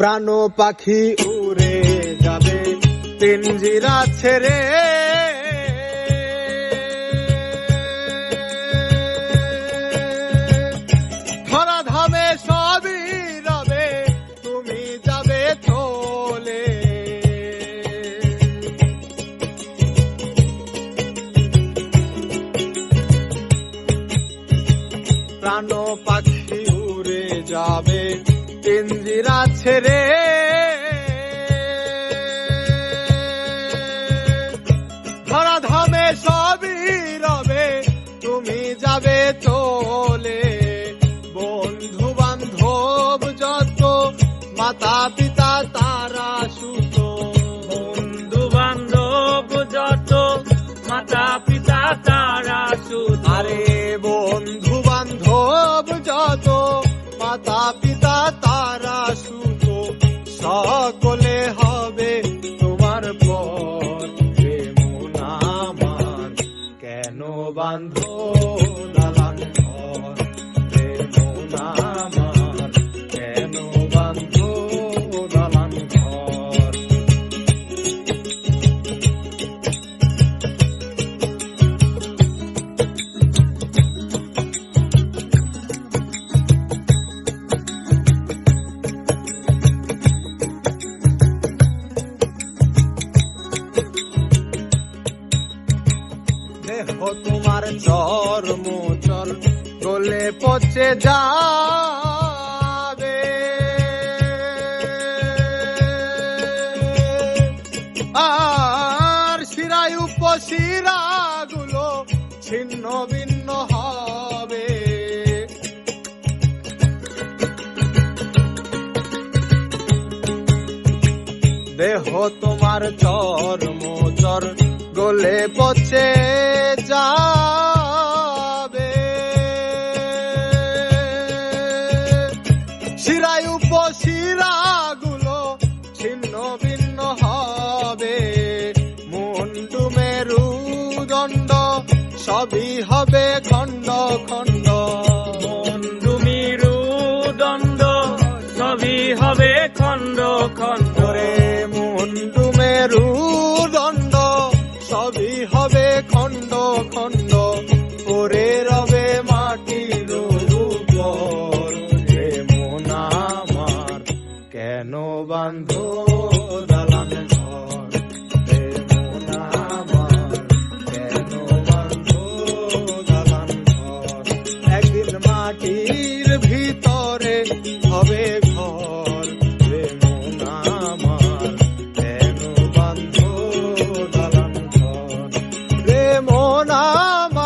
প্রাণ পাখি উড়ে যাবে পিঞ্জিরা ছেড়ে, ধরা ধামে সবই রবে তুমি যাবে চলে। প্রাণ পাখি উড়ে যাবে পিঞ্জিরা ছেড়ে, ধরা ধামে সবই রবে তুমি যাবে চলে। বন্ধু বান্ধব যত মাতা পিতা তারা সুত, বন্ধু বান্ধব যত মাতা পিতা তারা সুত। আরে বন্ধু বান্ধব যত মাতা পিতা তারা সুত, সকলে হবে তোমার পর। প্রেম আমার কেন বান্ধ দালান ঘর, প্রেম আমার কেন বান্ধ দালান ঘর। দেহ তোমার চর্ম চল গলে পচে যাবে, আর শিরায় উপশিরা গুলো ছিন্ন ভিন্ন হবে। দেহ তোমার চর্ম চর গলে পচে যাবে, শিরায় উপশিরা গুলো ছিন্ন ভিন্ন হবে। মুন্ডু মেরুদণ্ড সবই হবে খণ্ড খণ্ড, মুন্ডু মেরুদণ্ড সবই হবে খণ্ড খণ্ড। রে মুন্ডু মেরুদণ্ড সবই হবে খণ্ড খণ্ড, পরে রবে মাটির উপর। প্রেম আমার কেন বান্ধ দালান ঘর, প্রেম আমার কেন বান্ধ দালান ঘর। একদিন মাটির ভিতরে হবে ঘর, প্রেম আমার কেন বান্ধ দালান ঘর। প্রেম নাম